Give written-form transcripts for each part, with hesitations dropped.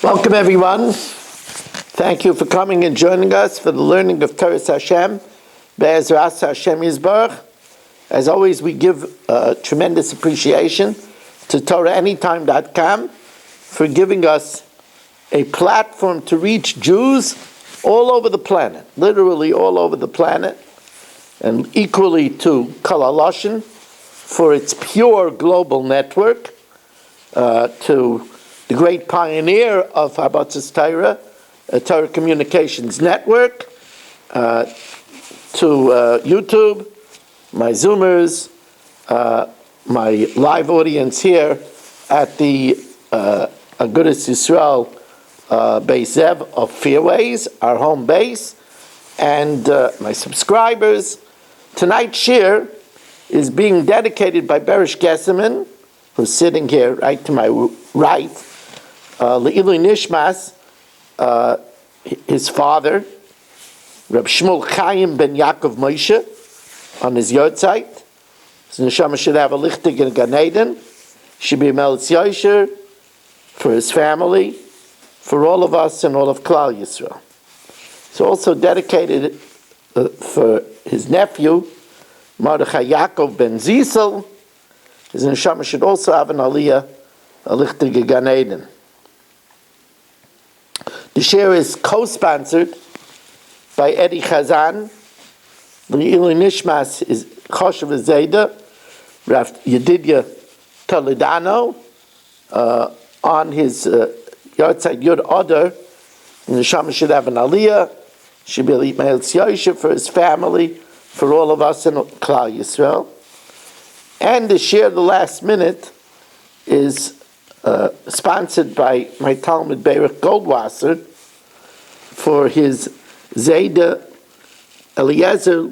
Welcome, everyone. Thank you for coming and joining us for the learning of Torah Hashem, Be'ezras Hashem Yisbarach. As always, we give tremendous appreciation to TorahAnytime.com for giving us a platform to reach Jews all over the planet, literally all over the planet, and equally to Kol HaLashon for its pure global network, to the great pioneer of Habatzis Torah, Torah Communications Network, to YouTube, my Zoomers, my live audience here at the Agudas Yisrael Beis Zev of Fairways, our home base, and my subscribers. Tonight's shir is being dedicated by Berish Gesseman, who's sitting here right to my right, Le'ilui Nishmas, his father, Reb Shmuel Chaim ben Yaakov Moshe, on his yahrzeit. His neshama should have a lichtig in Gan Eden, should be a melitz yosher for his family, for all of us and all of Klal Yisrael. It's also dedicated for his nephew, Mordechai Yaakov ben Zisel. His neshama should also have an aliyah, a lichtig in Gan Eden. The share is co-sponsored by Eddie Chazan. The Le'ilui Nishmas is Choshev Zayda, Rav Yedidya Toledano, on his yahrzeit Yud Adar. And the Neshama should have an aliyah, should be a melitz yosher for his family, for all of us in Klal Yisrael. And the share the last minute is sponsored by my Talmud Beirach Goldwasser for his Zayda Eliezer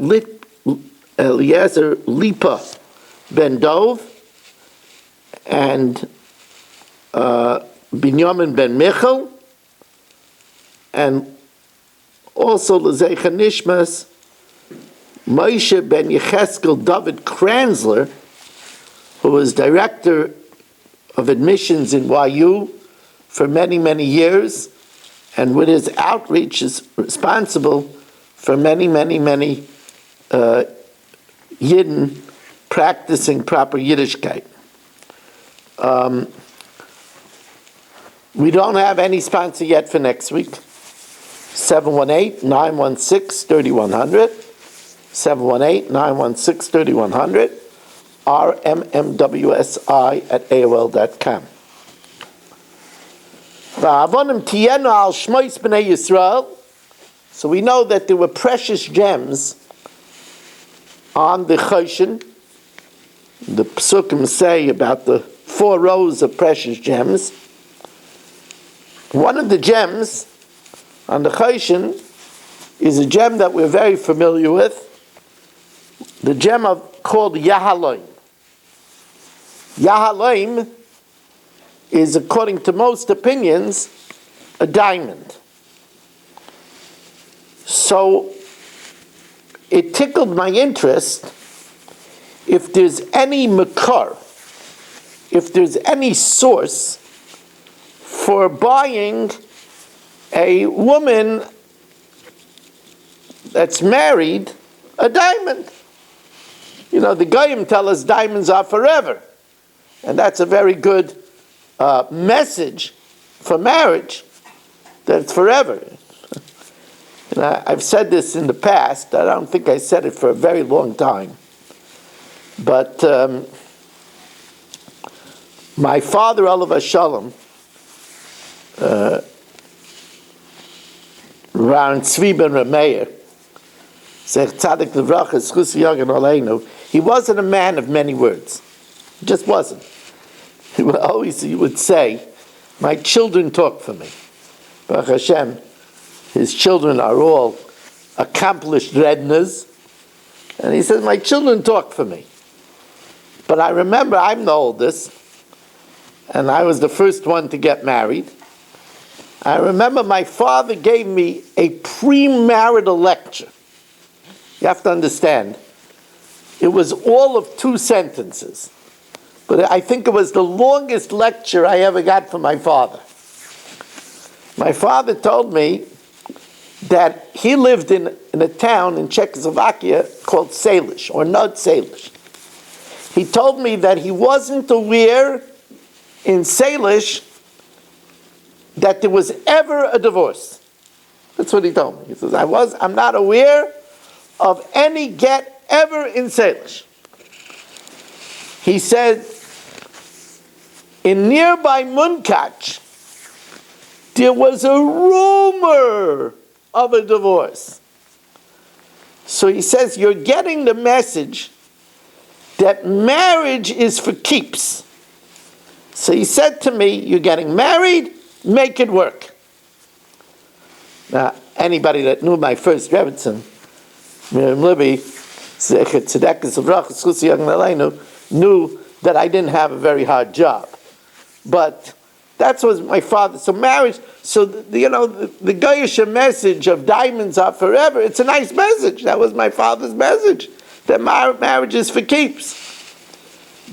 Lipa Ben Dov and Binyamin Ben Michal, and also L'Zeicha Nishmas Moshe Ben Yecheskel David Kranzler, who was director of admissions in YU for many, many years, and with his outreach is responsible for many, many, many Yidden practicing proper Yiddishkeit. We don't have any sponsor yet for next week. 718-916-3100, 718-916-3100, rmmwsi@aol.com. So we know that there were precious gems on the Choshen. The Psukim say about the 4 rows of precious gems. One of the gems on the Choshen is a gem that we're very familiar with, the gem called Yahaloim. Yahaloim is, according to most opinions, a diamond. So it tickled my interest if there's any makar, if there's any source for buying a woman that's married a diamond. You know, the Goyim tell us diamonds are forever. And that's a very good message for marriage, that it's forever. And I've said this in the past. I don't think I said it for a very long time. But my father, Olav Shalom, around Tzvi ben Rameir, he wasn't a man of many words. He just wasn't. He would say, my children talk for me. Baruch Hashem, his children are all accomplished redners. And he says, my children talk for me. But I remember I'm the oldest, and I was the first one to get married. I remember my father gave me a premarital lecture. You have to understand, it was all of 2 sentences. But I think it was the longest lecture I ever got from my father. My father told me that he lived in a town in Czechoslovakia called Salish, or Nud Salish. He told me that he wasn't aware in Salish that there was ever a divorce. That's what he told me. He says, I'm not aware of any get ever in Salish. He said, in nearby Munkach, there was a rumor of a divorce. So he says, you're getting the message that marriage is for keeps. So he said to me, you're getting married, make it work. Now, anybody that knew my first Rebbetzin, Miriam Libby, knew that I didn't have a very hard job. But that's what my father, so marriage, so the Goyish message of diamonds are forever, it's a nice message. That was my father's message, that marriage is for keeps.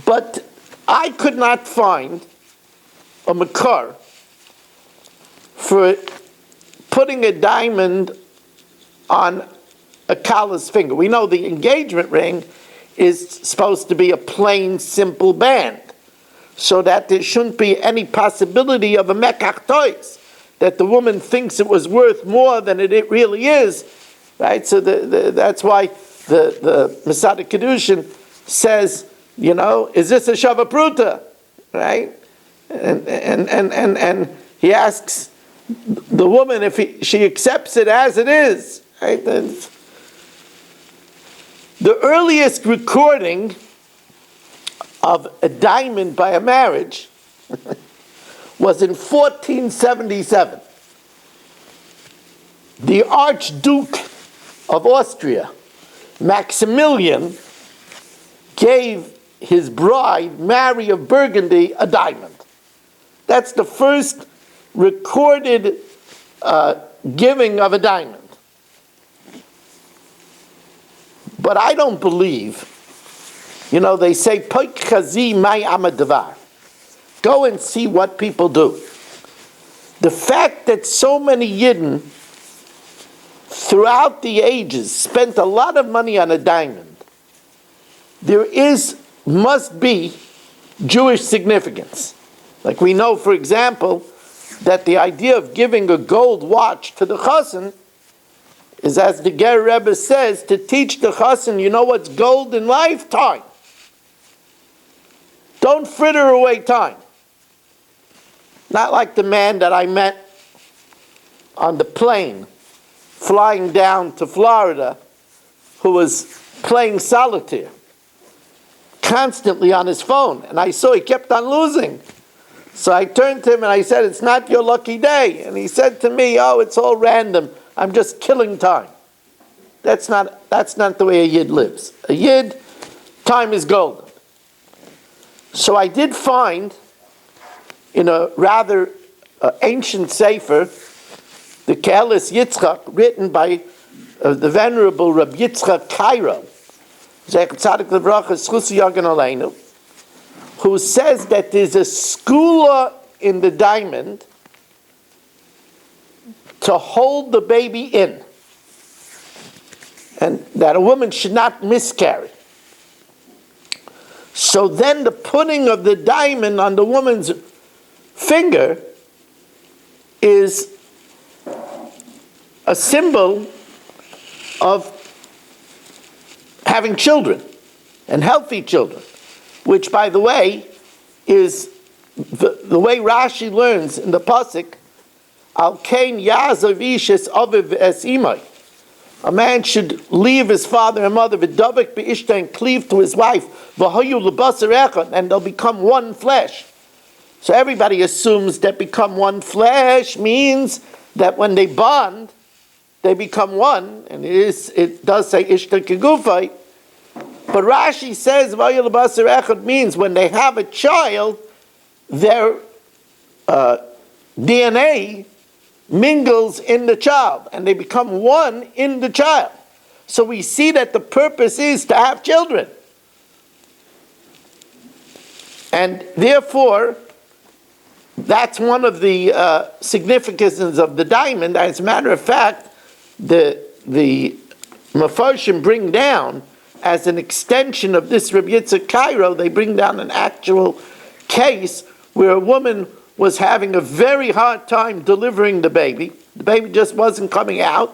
But I could not find a makar for putting a diamond on a kala's finger. We know the engagement ring is supposed to be a plain, simple band, so that there shouldn't be any possibility of a mekach tois, that the woman thinks it was worth more than it really is, right? So that's why the Masada Kedushin says, is this a shavapruta, right? And he asks the woman if she accepts it as it is, right? The earliest recording of a diamond by a marriage was in 1477. The Archduke of Austria, Maximilian, gave his bride, Mary of Burgundy, a diamond. That's the first recorded giving of a diamond. But I don't believe, they say, Poik chazi mai amadavar. Go and see what people do. The fact that so many Yidden throughout the ages spent a lot of money on a diamond, must be Jewish significance. Like we know, for example, that the idea of giving a gold watch to the chassan is, as the Ger Rebbe says, to teach the chassan, what's gold in life? Time. Don't fritter away time. Not like the man that I met on the plane flying down to Florida who was playing solitaire constantly on his phone. And I saw he kept on losing. So I turned to him and I said, it's not your lucky day. And he said to me, it's all random. I'm just killing time. That's not the way a Yid lives. A Yid, time is golden. So I did find in a rather ancient sefer, the Kehelis Yitzchak, written by the Venerable Rabbi Yitzchak Cairo, who says that there's a skula in the diamond to hold the baby in, and that a woman should not miscarry. So then the putting of the diamond on the woman's finger is a symbol of having children, and healthy children, which, by the way, is the way Rashi learns in the pasuk, Al kain yazav ishes aviv es imay. A man should leave his father and mother, v'davik be'ishta, and cleave to his wife, v'hayu l'basar echad, and they'll become one flesh. So everybody assumes that become one flesh means that when they bond, they become one, and it does say ishta kegufay. But Rashi says v'hayu l'basar echad means when they have a child, their DNA mingles in the child, and they become one in the child. So we see that the purpose is to have children. And therefore, that's one of the significances of the diamond. As a matter of fact, the Mefarshim bring down, as an extension of this Rabbi Yitzchak Cairo, they bring down an actual case where a woman was having a very hard time delivering the baby. The baby just wasn't coming out.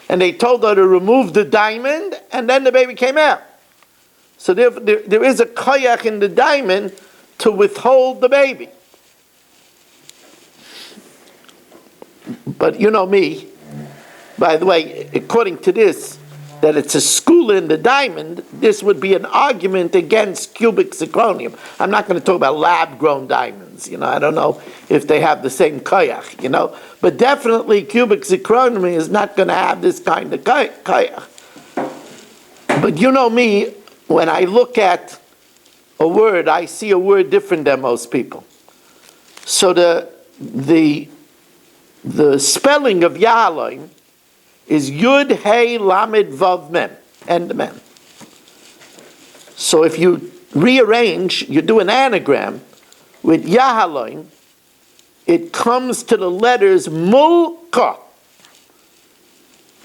And they told her to remove the diamond, and then the baby came out. So there is a koyach in the diamond to withhold the baby. But you know me, by the way, according to this, that it's a school in the diamond, this would be an argument against cubic zirconium. I'm not going to talk about lab-grown diamonds. I don't know if they have the same koyach, But definitely cubic zirconium is not going to have this kind of koyach. But you know me, when I look at a word, I see a word different than most people. So the spelling of Yahalayim is Yud Hey Lamed Vav Mem, and Mem. So if you rearrange, you do an anagram with Yahalayim, it comes to the letters Mulka,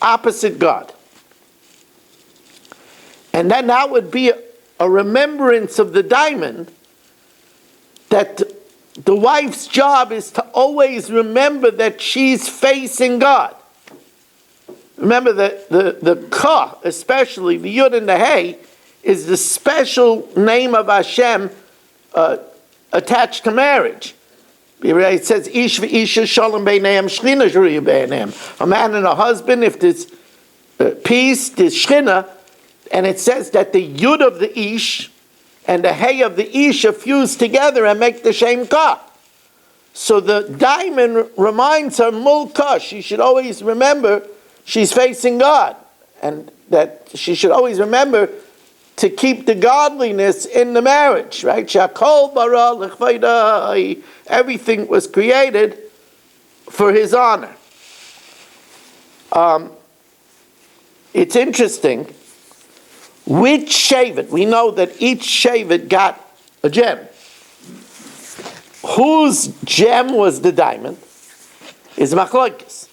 opposite God. And then that would be a remembrance of the diamond, that the wife's job is to always remember that she's facing God. Remember that the Ka, especially the Yud and the Hey, is the special name of Hashem attached to marriage. It says, Ish v'isha shalom beineim, shchina shruya beineim. A man and a husband, if there's peace, there's shchina, and it says that the Yud of the Ish and the Hey of the Ish are fused together and make the same Ka. So the diamond reminds her, Mulka, she should always remember she's facing God, and that she should always remember to keep the godliness in the marriage, right? Shakol bara l'chvaydai. Everything was created for His honor. It's interesting. Which Shevet? We know that each Shevet got a gem. Whose gem was the diamond? Is Machlokes.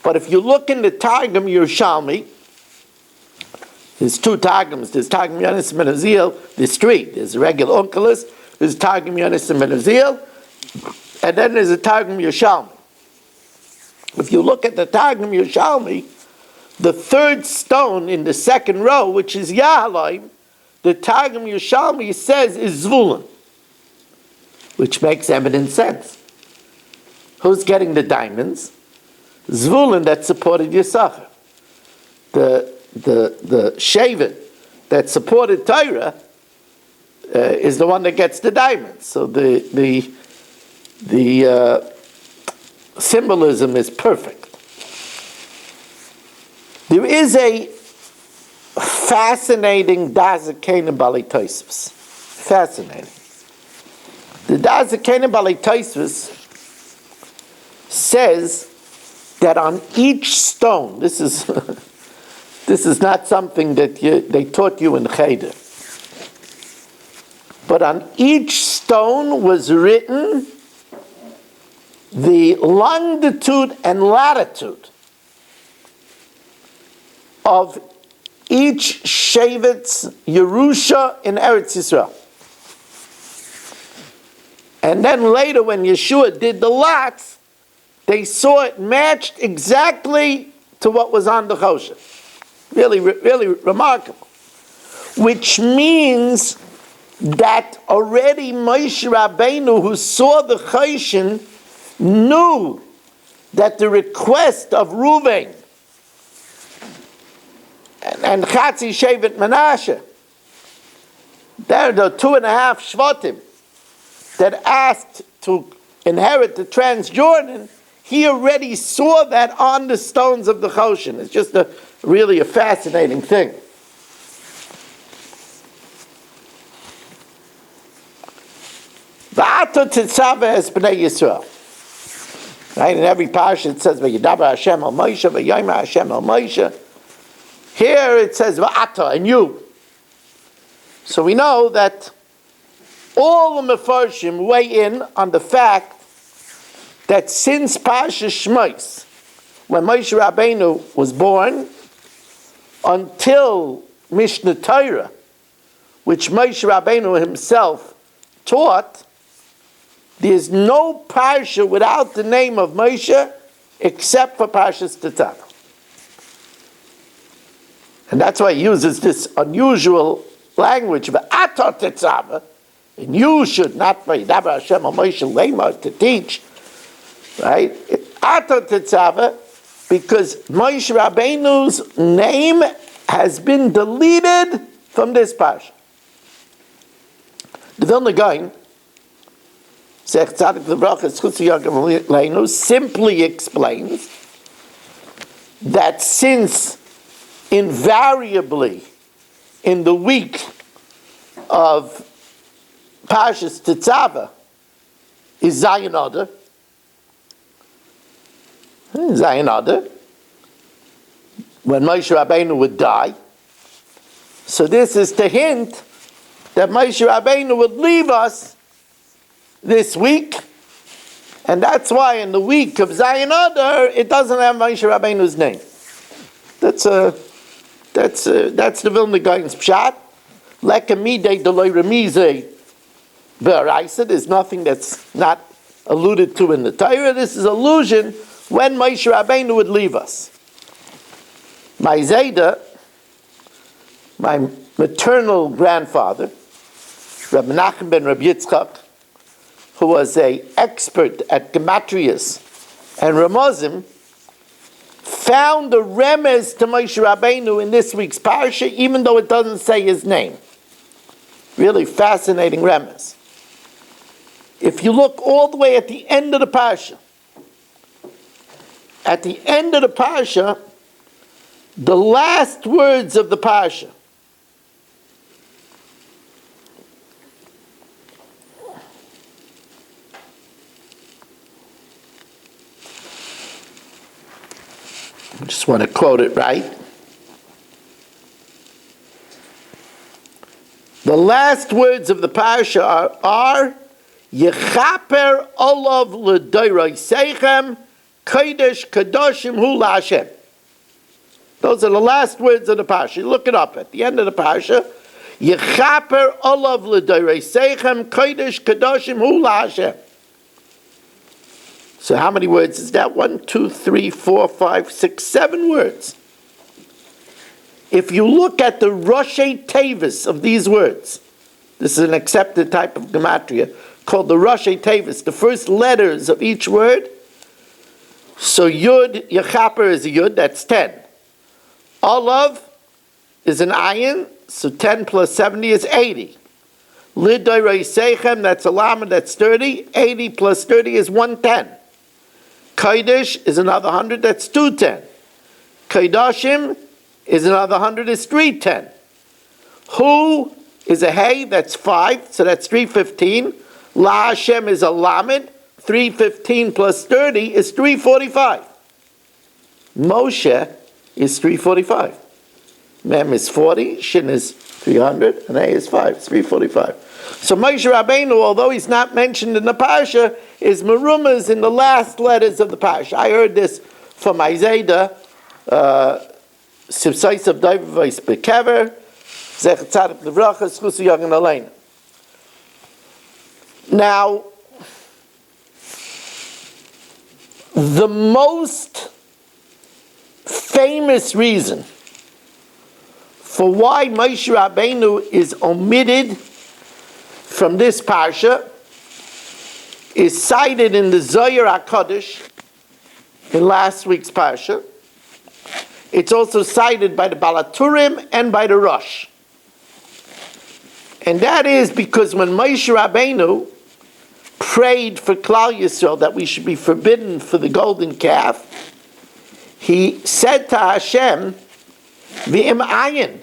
But if you look in the Targum Yerushalmi, there's two Targums. There's Targum Yonis and Menazil. There's three. There's a regular Onkelos. There's Targum Yonis and Menazil. And then there's a Targum Yerushalmi. If you look at the Targum Yerushalmi, the third stone in the second row, which is Yahalayim, the Targum Yerushalmi says is Zvulun, which makes eminent sense. Who's getting the diamonds? Zvulun that supported Yisachar. The Shevet that supported Torah is the one that gets the diamonds. So the symbolism is perfect. There is a fascinating Dazakain Bali Tosfos. Fascinating. The Dazakain Bali Tosfos says that on each stone, this is not something that they taught you in Cheder, but on each stone was written the longitude and latitude of each Shevet's Yerusha in Eretz Yisrael. And then later when Yeshua did the lots, they saw it matched exactly to what was on the Choshen. Really, really remarkable. Which means that already Moshe Rabbeinu, who saw the Choshen, knew that the request of Reuven and Chatzi Shevet Menashe, they're the 2.5 Shvatim that asked to inherit the Transjordan. He already saw that on the stones of the Choshen. It's just really a fascinating thing. V'ato Tetzaveh es b'nei Yisrael. Right? In every parsha it says, V'yidaber Hashem al Moshe, V'yomer Hashem al Moshe. Here it says, V'ato, and you. So we know that all the Mefarshim weigh in on the fact that since Parshas Shmos, when Moshe Rabbeinu was born, until Mishnah Torah, which Moshe Rabbeinu himself taught, there's no parsha without the name of Moshe except for Parshas Tetzaveh. And that's why he uses this unusual language of Atar Tetzaveh, and you should not Vayidaber Hashem al Moshe Lema to teach, right? Atar Tetzaveh, because Moshe Rabbeinu's name has been deleted from this parsha. The Vilna Gaon, simply explains that since invariably in the week of Parshas Tetzaveh is Zayin Adar, when Moshe Rabbeinu would die. So this is the hint that Moshe Rabbeinu would leave us this week, and that's why in the week of Zayin Adar it doesn't have Moshe Rabbeinu's name. That's the Vilna Gaon's pshat. Leka midei deloy remize be'araisa. There's nothing that's not alluded to in the Torah. This is allusion when Moshe Rabbeinu would leave us. My Zayda, my maternal grandfather, Rabbi Menachem ben Rabbi Yitzchak, who was an expert at gematrias and ramazim, found the remez to Moshe Rabbeinu in this week's parsha, even though it doesn't say his name. Really fascinating remez. If you look all the way at the end of the parsha, the last words of the parsha, I just want to quote it right. The last words of the parsha are Yechaper olav l'doiroi seichem kodesh kadoshim hu la'Hashem. Those are the last words of the parsha. You look it up at the end of the parsha. Yechaper olav l'doiroi seichem kodesh kadoshim hu la'Hashem. So how many words is that? 1, 2, 3, 4, 5, 6, 7 words. If you look at the Roshei Tevis of these words, this is an accepted type of gematria called the Roshei Tevis, the first letters of each word. So Yud, Yechaper is a Yud, that's 10. Olav is an Ayin, so 10 plus 70 is 80. Lidoirei Seichem, that's a Lamed, that's 30. 80 plus 30 is 110. Kodesh is another 100, that's 210. Kodashim is another 100, is 310. Hu is a Hey, that's 5, so that's 315. La Hashem is a Lamed, 315 plus 30 is 345. Moshe is 345. Mem is 40, Shin is 300, and A is 5, it's 345. So Moshe Rabbeinu, although he's not mentioned in the parsha, is merumas in the last letters of the parsha. I heard this from Isaiah, Sibsais of David Bekever, Zech Tzadik Livracha, Schusu Yagan Aleina. Now, the most famous reason for why Moshe Rabbeinu is omitted from this parsha is cited in the Zohar HaKadosh in last week's parsha. It's also cited by the Balaturim and by the Rosh. And that is because when Moshe Rabbeinu prayed for Klal Yisrael that we should be forbidden for the golden calf, he said to Hashem, V'im ayin,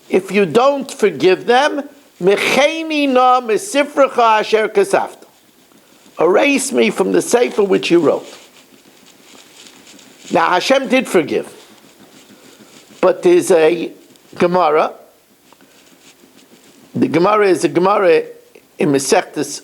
if you don't forgive them, Mecheni na mesifrecha asher kasafta, erase me from the sefer which you wrote. Now Hashem did forgive, but there's a Gemara. The Gemara is a Gemara in Mesechtes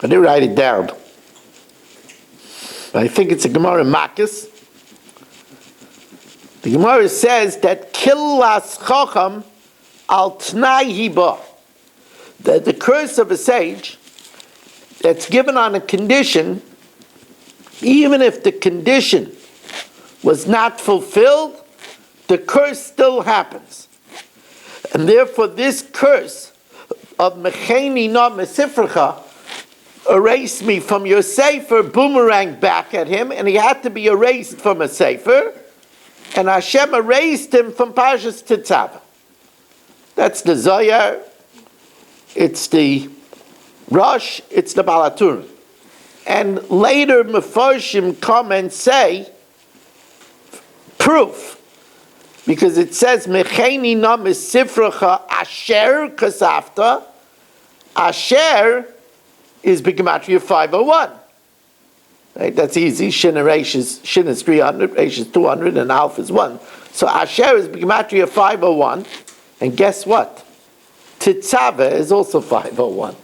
I didn't write it down. But I think it's a Gemara in Makis. The Gemara says that Killas Chacham al Tnai Hiba, that the curse of a sage that's given on a condition, even if the condition was not fulfilled, the curse still happens. And therefore this curse of Mecheni na Mesifrecha, erase me from your sefer, boomerang back at him, and he had to be erased from a sefer, and Hashem erased him from Parshas Tetzaveh. That's the Zohar, it's the Rosh, it's the Balaturim. And later Mefarshim come and say, proof, because it says, Mecheni na Mesifrecha asher kasafta, asher is B'Gematria 501. Right? That's easy. Shin is 300, Resh is 200, and Alf is 1. So Asher is B'Gematria 501. And guess what? Tetzaveh is also 501.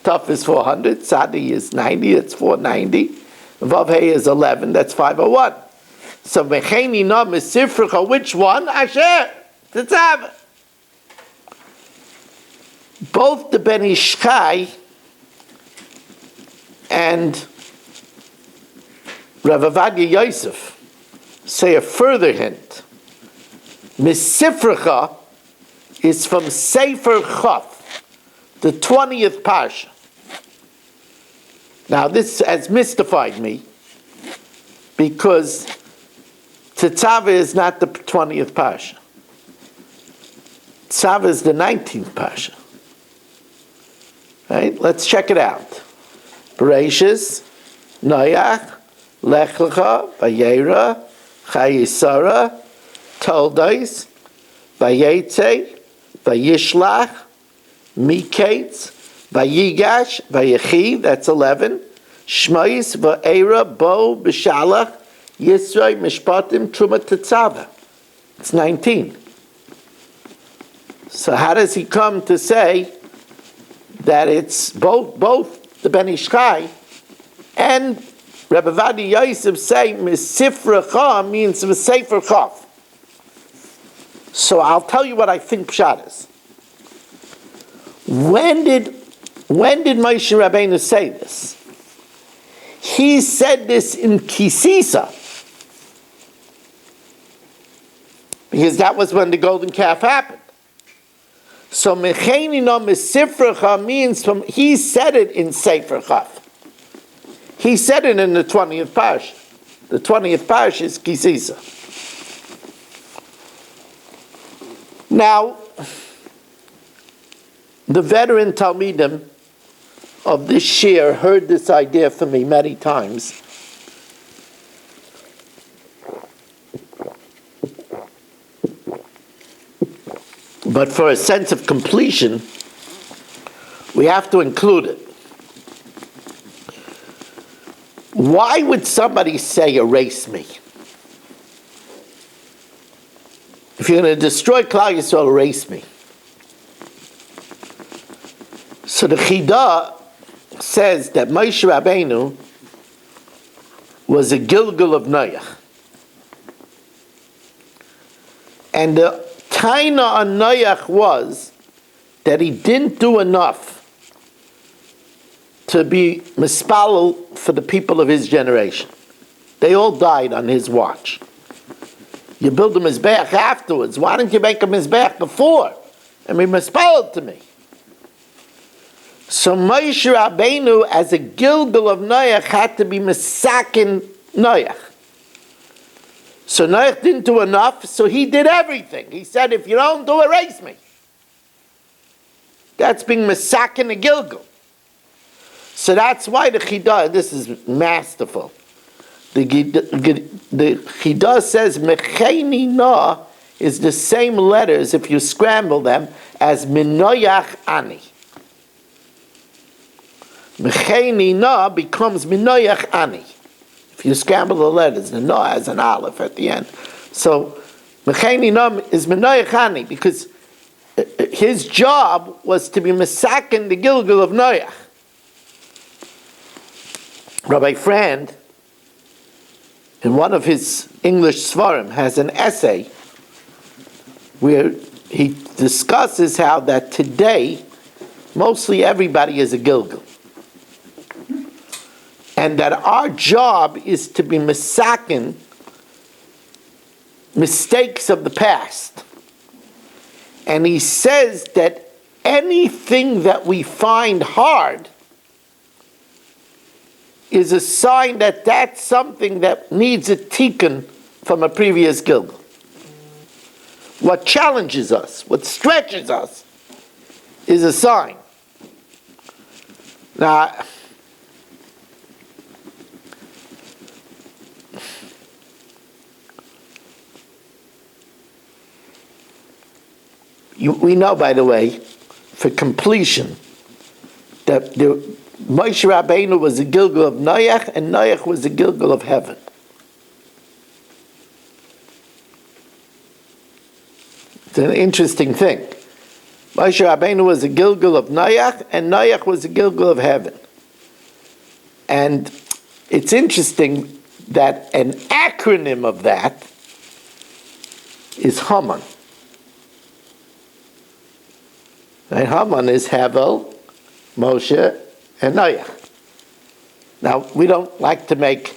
Tuf is 400, Tzadi is 90, that's 490. Vav Hey is 11, that's 501. So Mecheni na Mesifrecha, which one? Asher, Tetzaveh. Both the Ben Ishchai and Rav Avadia Yosef say a further hint. Mesifrecha is from Sefer Chaf, the 20th Parsha. Now this has mystified me because Tetzaveh is not the 20th Parsha. Tetzaveh is the 19th Parsha. Right? Let's check it out. Parshas, Noach, Lech Lecha, Vayera, Chayisara, Toldos, Vayetze, Vayishlach, Miketz, Vayigash, Vayechi, that's 11, Shmois, Va'era, Bo, B'Shalach, Yisroi, Mishpatim, Truma, Tetzaveh. It's 19. So how does he come to say that it's both the Ben Ishchai and Rebbe Vadi Yosef say Mesifrecha means Sefer Chaf. So I'll tell you what I think Pshat is. When did Moshe Rabbeinu say this? He said this in Kisisa, because that was when the golden calf happened. So Mecheni na Mesifrecha means he said it in Sefer Chaf. He said it in the 20th Parsha. The 20th Parsha is Kisisa. Now, the veteran Talmidim of this shir heard this idea from me many times. But for a sense of completion, we have to include it. Why would somebody say, erase me? If you're going to destroy Klal Yisrael, erase me. So the Chidah says that Moshe Rabbeinu was a Gilgal of Noach. And the Taina on Noach was that he didn't do enough to be mispalel for the people of his generation. They all died on his watch. You build a mizbeach afterwards. Why didn't you make a mizbeach before and be mispalel to me? So Moshe Rabbeinu, as a Gilgal of Noach, had to be misakin Noach. So Noach didn't do enough, so he did everything. He said, if you don't do it, erase me. That's being misakin a Gilgal. So that's why the Chidah, this is masterful. The Chidah says, Mecheni na is the same letters, if you scramble them, as Minoyach Ani. Mecheni na becomes Minoyach Ani. If you scramble the letters, the na has an aleph at the end. So Mecheni na is Minoyach Ani, because his job was to be Mesakin the Gilgal of Noach. Rabbi Frand, in one of his English Svarim, has an essay where he discusses how that today mostly everybody is a Gilgal. And that our job is to be misakin mistakes of the past. And he says that anything that we find hard is a sign that that's something that needs a tikkun from a previous Gilgal. What challenges us, what stretches us, is a sign. Now, we know, by the way, for completion, that Moshe Rabbeinu was a Gilgal of Noach, and Noach was a Gilgal of heaven. It's an interesting thing. Moshe Rabbeinu was a Gilgal of Noach, and Noach was a Gilgal of heaven. And it's interesting that an acronym of that is Haman. And Haman is Hevel, Moshe, and Noach. Now, we don't like to make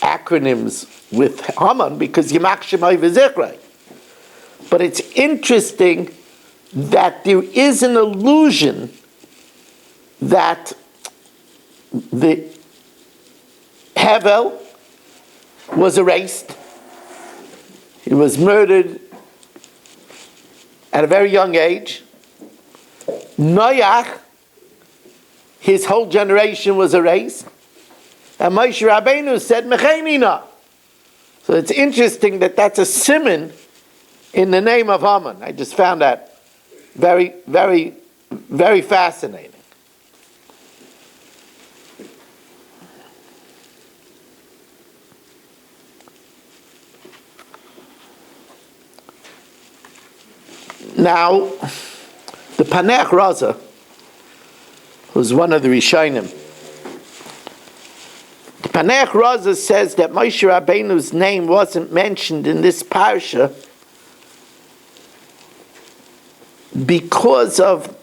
acronyms with Haman because Yimach Shemai V'Zichrei. But it's interesting that there is an illusion that the Hevel was erased. He was murdered at a very young age. Noach, his whole generation was erased. And Moshe Rabbeinu said, Mechenina. So it's interesting that that's a siman in the name of Haman. I just found that very, very, very fascinating. Now, the Panech Raza, who's one of the Rishonim, the Panech Raza says that Moshe Rabbeinu's name wasn't mentioned in this parsha because of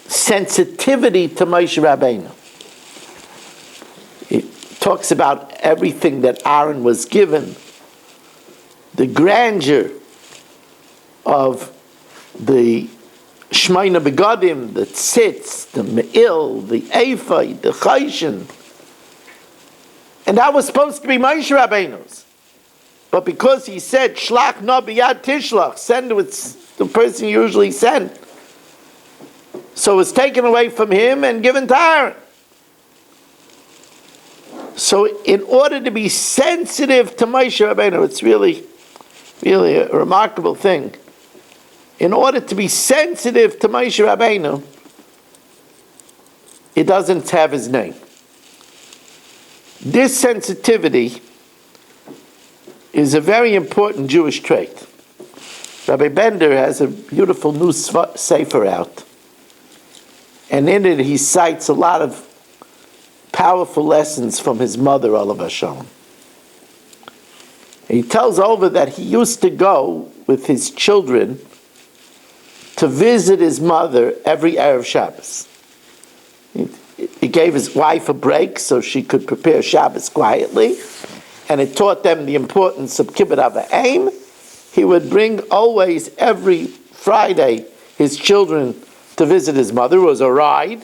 sensitivity to Moshe Rabbeinu. It talks about everything that Aaron was given, the grandeur of the Shmeina Begadim, the Tzitz, the Me'il, the Ephai, the Chayshin. And that was supposed to be Moshe Rabbeinu's. But because he said, Shlach na biyad tishlach, send with the person you usually send, so it was taken away from him and given to Aaron. So in order to be sensitive to Moshe Rabbeinu, it's really, really a remarkable thing. In order to be sensitive to Moshe Rabbeinu, it doesn't have his name. This sensitivity is a very important Jewish trait. Rabbi Bender has a beautiful new sefer out, and in it he cites a lot of powerful lessons from his mother, Olav Hashem. He tells over that he used to go with his children to visit his mother every Erev Shabbos. He gave his wife a break so she could prepare Shabbos quietly, and it taught them the importance of Kibbut Avayim. He would bring always, every Friday, his children to visit his mother. It was a ride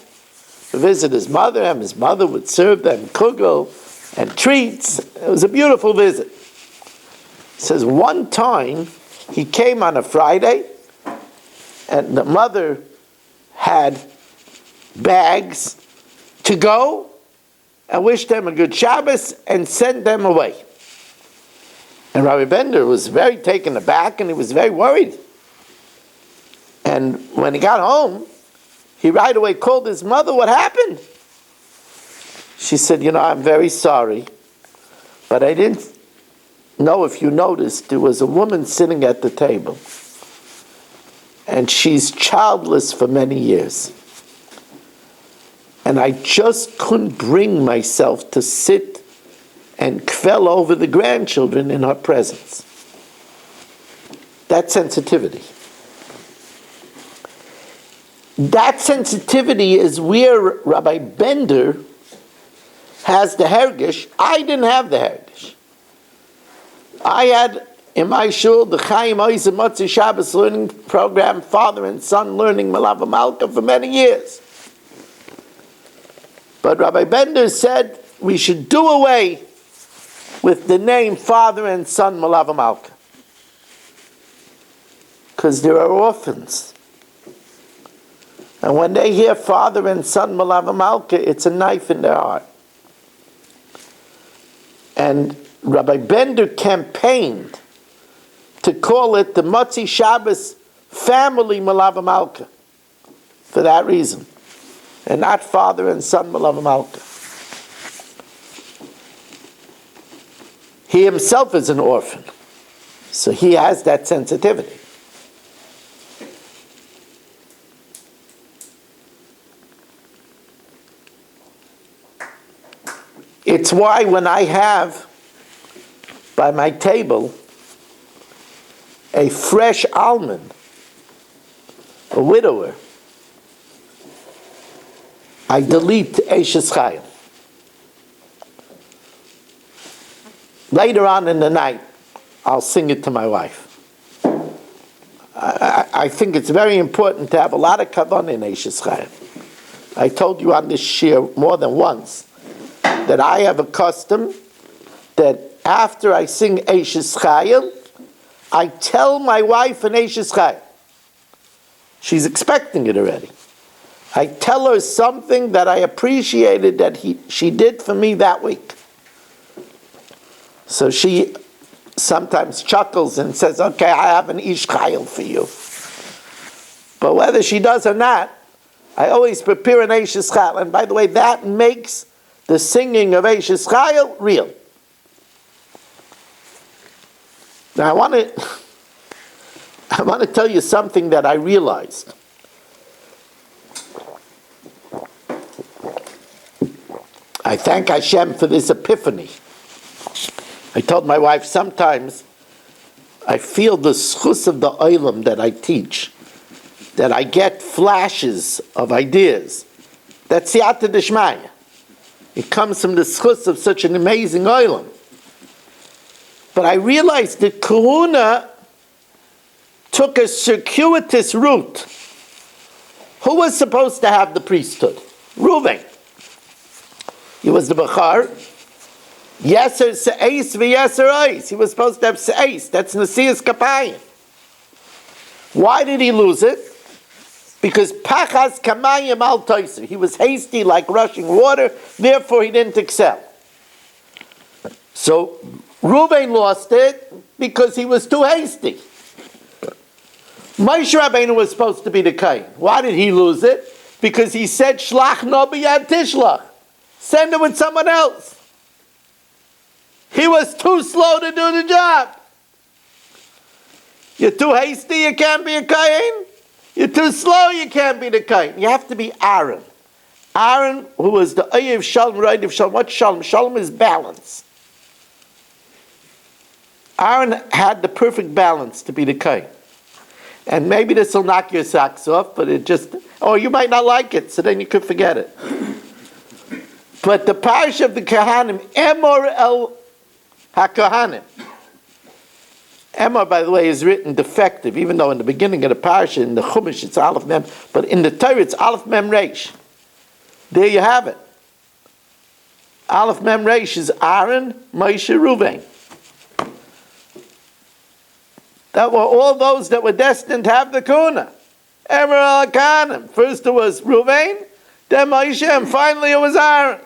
to visit his mother, and his mother would serve them kugel and treats. It was a beautiful visit. He says one time he came on a Friday, and the mother had bags to go and wished them a good Shabbos and sent them away. And Rabbi Bender was very taken aback and he was very worried. And when he got home, he right away called his mother. What happened? She said, I'm very sorry, but I didn't know if you noticed, there was a woman sitting at the table. And she's childless for many years. And I just couldn't bring myself to sit and quell over the grandchildren in her presence. That sensitivity. That sensitivity is where Rabbi Bender has the hergish. I didn't have the hergish. I had in my shul the Chaim Oiz Motzi Shabbos learning program, father and son learning Malava Malka for many years. But Rabbi Bender said we should do away with the name father and son Malava Malka, because there are orphans. And when they hear father and son Malava Malka, it's a knife in their heart. And Rabbi Bender campaigned to call it the Motzi Shabbos family Malava Malka for that reason, and not father and son Malava Malka. He himself is an orphan, so he has that sensitivity. It's why when I have by my table a fresh almond, a widower, I delete Eishes Chayil. Later on in the night, I'll sing it to my wife. I think it's very important to have a lot of kavanah in Eishes Chayil. I told you on this shir more than once that I have a custom that after I sing Eishes Chayil, I tell my wife an Eishes Chayil. She's expecting it already. I tell her something that I appreciated that she did for me that week. So she sometimes chuckles and says, okay, I have an Ish Chayil for you. But whether she does or not, I always prepare an Eishes Chayil. And by the way, that makes the singing of Eishes Chayil real. Now I want to tell you something that I realized. I thank Hashem for this epiphany. I told my wife sometimes I feel the schus of the olam that I teach, that I get flashes of ideas. That's siyata d'shmaya. It comes from the schus of such an amazing olam. But I realized that Kahuna took a circuitous route. Who was supposed to have the priesthood? Reuven. He was the Bachar. Yeser Se'es v'Yeser Ois. He was supposed to have Se'es. That's Nasias Kapayim. Why did he lose it? Because Pachas Kamayim al Toiser. He was hasty like rushing water, therefore he didn't excel. So Reuven lost it because he was too hasty. Moshe Rabbeinu was supposed to be the Kain. Why did he lose it? Because he said, Shlach no b'yad tishlach. Send it with someone else. He was too slow to do the job. You're too hasty, you can't be a Kain. You're too slow, you can't be the Kain. You have to be Aaron. Aaron, who was the Ayiv Shalom, right of Shalom. What's Shalom? Shalom is balance. Aaron had the perfect balance to be the Kain. And maybe this will knock your socks off, but it just, or you might not like it, so then you could forget it. But the Parsha of the Kahanim, Emor el HaKahanim. Emor, by the way, is written defective, even though in the beginning of the Parsha, in the Chumash, it's Aleph Mem, but in the Torah, it's Aleph Mem Reish. There you have it. Aleph Mem Reish is Aaron, Moshe, Reuven. That were all those that were destined to have the Kuna. Emor el HaKahanim. First it was Reuven, then Moshe, and finally it was Aaron.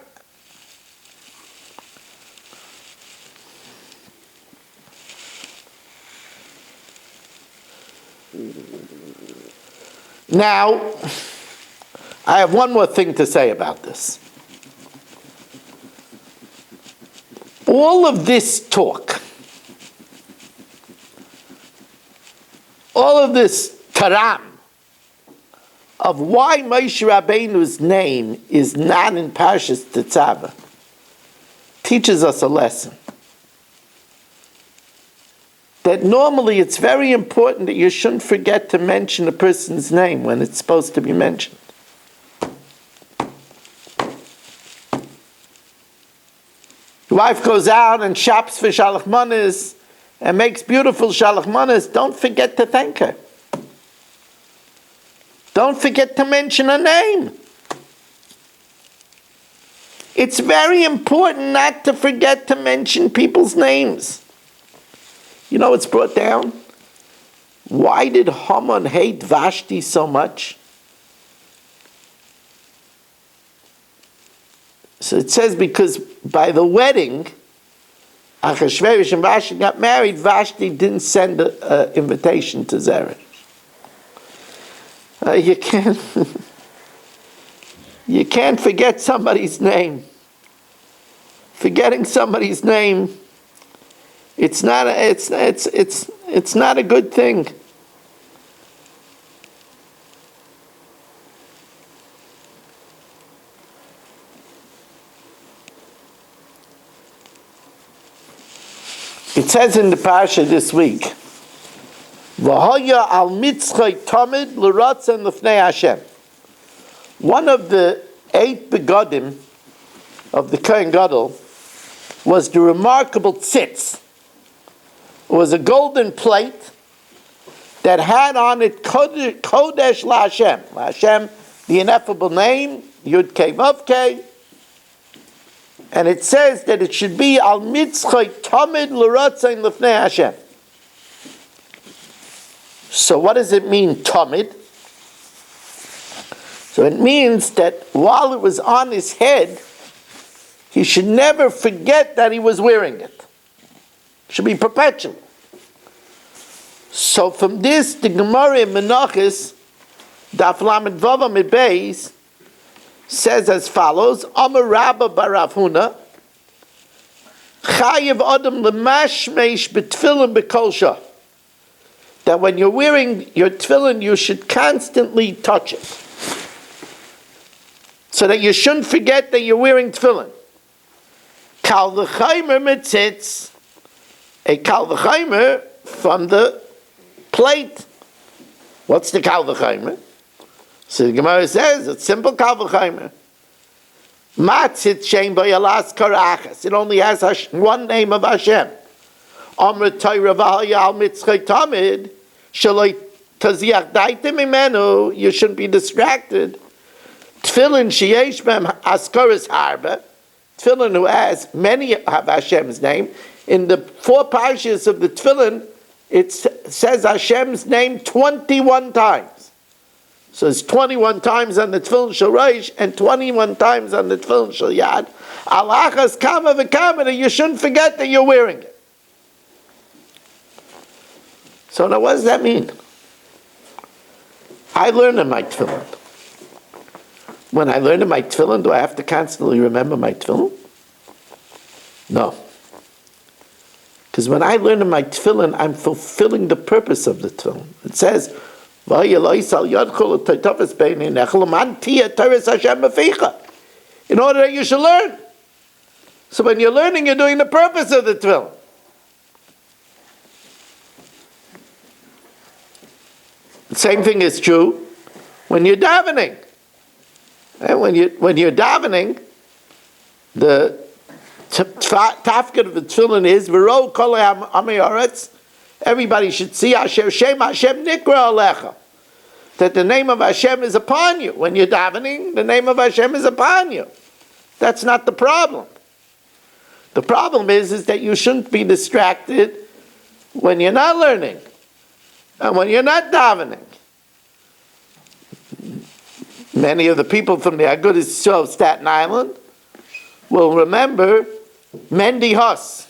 Now, I have one more thing to say about this. All of this talk, all of this taram of why Moshe Rabbeinu's name is not in Parshas Tetzaveh teaches us a lesson. That normally it's very important that you shouldn't forget to mention a person's name when it's supposed to be mentioned. Your wife goes out and shops for shalach manos and makes beautiful shalach manos. Don't forget to thank her. Don't forget to mention her name. It's very important not to forget to mention people's names. You know what's brought down? Why did Haman hate Vashti so much? So it says because by the wedding, Achashverosh and Vashti got married, Vashti didn't send an invitation to Zeresh. You can't forget somebody's name. Forgetting somebody's name, it's not a good thing. It says in the Parsha this week, V'hoya al mitzchay tamid l'ratzon l'fnei Hashem. One of the 8 begodim of the Kohen Gadol was the remarkable tzitz. It was a golden plate that had on it Kodesh LaHashem. LaHashem, the ineffable name, Yud Kei Vav Kei. And it says that it should be al mitzchay tamid l'ratzon l'fnei Hashem. So what does it mean, tamid? So it means that while it was on his head, he should never forget that he was wearing it. It should be perpetual. So from this, the Gemara in Menachos, Daf Lamed Vav Amid Beis, says as follows: Amar Rabba bar Rav Huna, Chayev Adam lemashmesh b'tfilin b'kol shah. That when you're wearing your tefillin, you should constantly touch it, so that you shouldn't forget that you're wearing tefillin. Kal v'chaymer mitzitz, a kal v'chaymer from the plate. What's the kal v'chaymer? So the Gemara says it's simple kal v'chaymer. Matzit shein b'yalas karachas. It only has one name of Hashem. Amr Torah v'haya al mitzchay tamid shaloi taziach daitim imenu. You shouldn't be distracted. Tefillin sheyesh b'hem askaris harba. Tefillin who has many of Hashem's name. In the 4 parshas of the Tefillin, it says Hashem's name 21 times. So it's 21 times on the Tefillin Shel Rosh and 21 times on the Tefillin Shel Yad. Alachas kama v'kama, you shouldn't forget that you're wearing it. So now what does that mean? I learn in my tefillin. When I learn in my tefillin, do I have to constantly remember my tefillin? No. Because when I learn in my tefillin, I'm fulfilling the purpose of the tefillin. It says, in order that you should learn. So when you're learning, you're doing the purpose of the tefillin. The same thing is true when you're davening. And when you're davening, the tafkid of the tefillin is v'ro kol ha'ameyaretz. Everybody should see Hashem Nikra Alecha, that the name of Hashem is upon you. When you're davening, the name of Hashem is upon you. That's not the problem. The problem is that you shouldn't be distracted when you're not learning and when you're not davening. Many of the people from the Agudas Yisrael of Staten Island will remember Mendy Huss.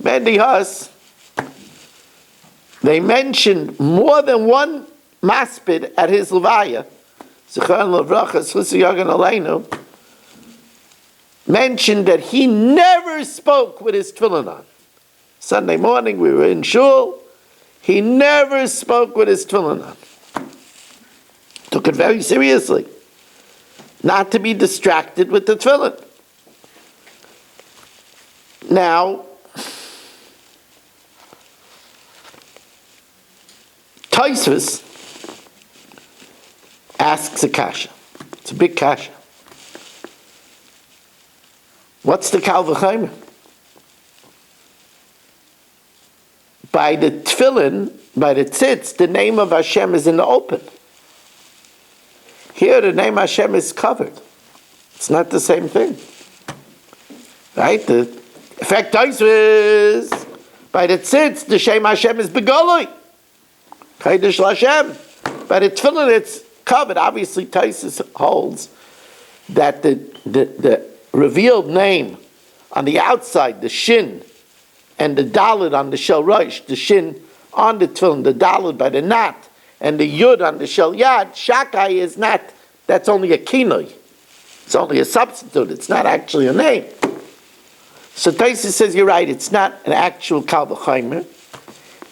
Mendy Huss, they mentioned more than one maspid at his levaya. Zichron Levracha, Schusa Yagan Aleinu, mentioned that he never spoke with his tefillin on. Sunday morning we were in shul, he never spoke with his tefillin on. took it very seriously. Not to be distracted with the tefillin. Now, Tetzaveh asks a kasha. It's a big kasha. What's the kal v'chomer? By the tefillin, by the tzitz, the name of Hashem is in the open. Here, the name Hashem is covered. It's not the same thing. Right? The effect Tetzaveh, by the tzitz, the Shem Hashem is begoloi. Kodesh Hashem. By the tefillin, it's covered. Obviously, Tetzaveh holds that the revealed name on the outside, the shin, and the dalet on the shel rosh, the shin on the tefillin, the dalet by the knot, and the yud on the shel yad, shakai is not, that's only a kinoi. It's only a substitute. It's not actually a name. So Tetzaveh says, you're right, it's not an actual kal v'chomer,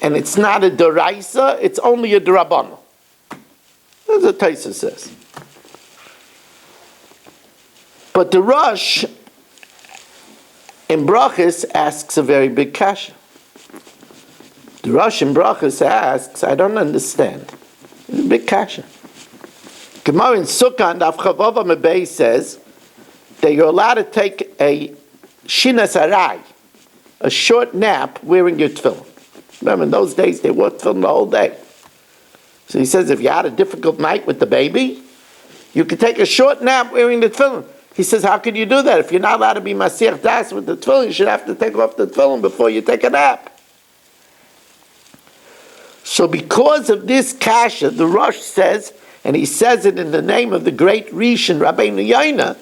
and it's not a deraisa, it's only a derabbanan. That's what Tetzaveh says. But the Rosh in Brachas asks a very big kasha. The Rosh in Brachas asks, I don't understand. It's a big kasha. Gemara in Sukkah and Avchavova Mebei says that you're allowed to take a shinas arai, a short nap wearing your tefillin. Remember, in those days they wore tefillin the whole day. So he says if you had a difficult night with the baby, you could take a short nap wearing the tefillin. He says, how could you do that? If you're not allowed to be masir das with the tefillin, you should have to take off the tefillin before you take a nap. So because of this kasha, the Rosh says, and he says it in the name of the great Rishon, Rabbeinu Yoina,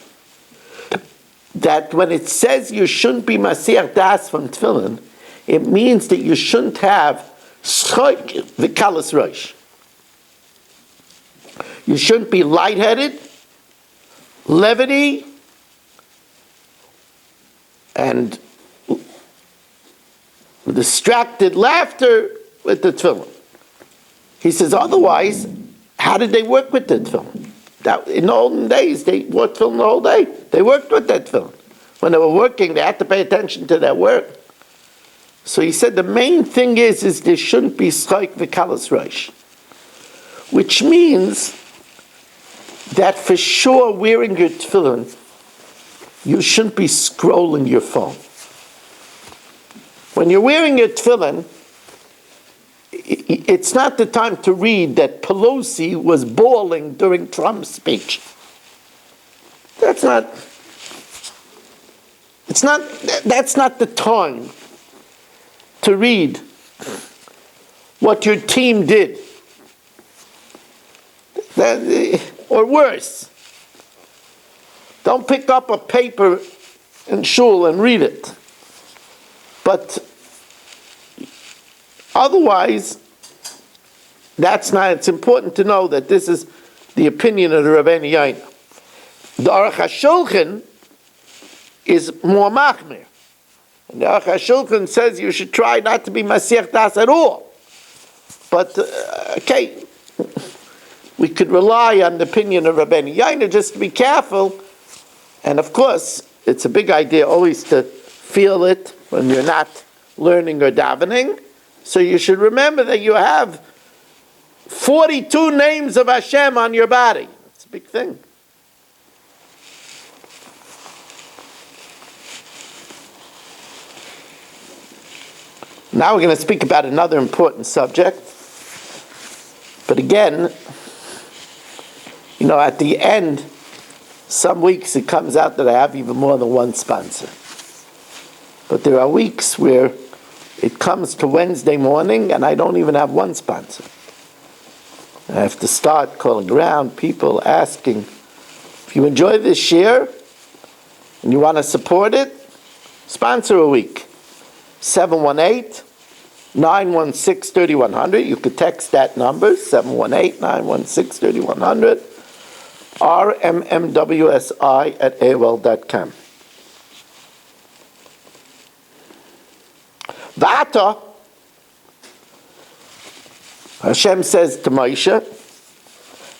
that when it says you shouldn't be masir das from tefillin, it means that you shouldn't have schoik v'kalas rosh. You shouldn't be lightheaded, levity, and distracted laughter with the tefillin. He says, otherwise, how did they work with the tefillin? In the olden days, they wore tefillin the whole day. They worked with that tefillin. When they were working, they had to pay attention to their work. So he said the main thing is there shouldn't be schoik v'kalas rosh, which means that for sure wearing your tefillin, you shouldn't be scrolling your phone. When you're wearing your tefillin, it's not the time to read that Pelosi was bawling during Trump's speech. That's not the time to read what your team did. Or worse, don't pick up a paper in shul and read it. But otherwise, it's important to know that this is the opinion of the Rabbeinu Yoina. The Aruch HaShulchan is more machmir. And the Aruch HaShulchan says you should try not to be masir das at all. But, okay, we could rely on the opinion of Rabbeinu Yoina just to be careful. And of course, it's a big idea always to feel it when you're not learning or davening. So you should remember that you have 42 names of Hashem on your body. It's a big thing. Now we're going to speak about another important subject. But again, at the end, some weeks it comes out that I have even more than one sponsor. But there are weeks where it comes to Wednesday morning and I don't even have one sponsor. I have to start calling around people asking, if you enjoy this share and you want to support it, sponsor a week. 718-916-3100. You could text that number, 718-916-3100. rmmwsi@aol.com. V'ata, Hashem says to Moshe,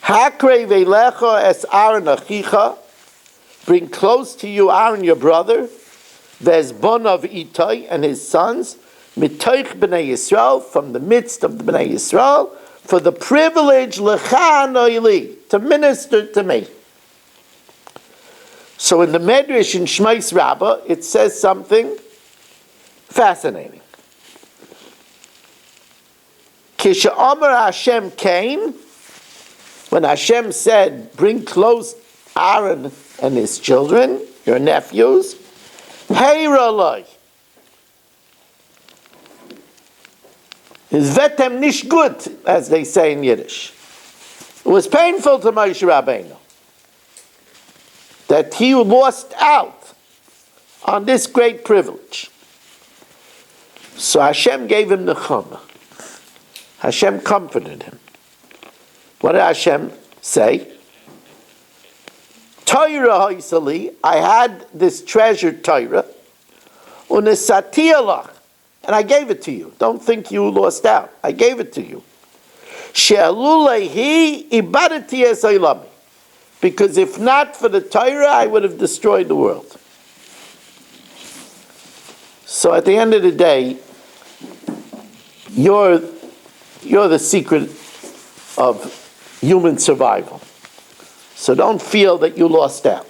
Hakrei veilecha es Aaron achicha, bring close to you Aaron your brother, Vezbonav Itai and his sons, Mitoich b'nei Yisrael, from the midst of the b'nei Yisrael, for the privilege lecha noili, to minister to me. So in the Medrash in Shmais Rabbah, it says something fascinating. Kisha Omer Hashem came, when Hashem said, bring close Aaron and his children, your nephews, Heiraloi. Is vetem nish gut, as they say in Yiddish. It was painful to Moshe Rabbeinu that he lost out on this great privilege. So Hashem gave him the nechama. Hashem comforted him. What did Hashem say? Torah haisali, I had this treasured Torah, unesati alach, and I gave it to you. Don't think you lost out. I gave it to you. She'alulehi ibadati es oilami, because if not for the Torah, I would have destroyed the world. So at the end of the day, you're the secret of human survival. So don't feel that you lost out.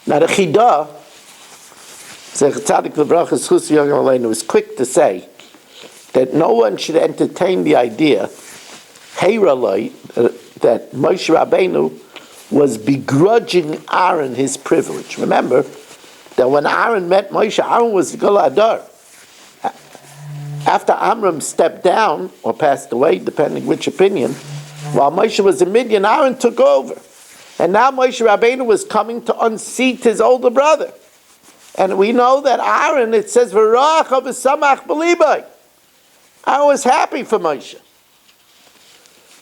Now the Chidah, Zecher Tzadik L'Bracha Zchus Yom Aleinu, was quick to say that no one should entertain the idea, Heiraloi, that Moshe Rabbeinu was begrudging Aaron his privilege. Remember that when Aaron met Moshe, Aaron was the Gadol Hador. After Amram stepped down, or passed away, depending which opinion, while Moshe was in Midian, Aaron took over. And now Moshe Rabbeinu was coming to unseat his older brother. And we know that Aaron, it says, V'rach v'samach b'libai. Aaron was happy for Moshe.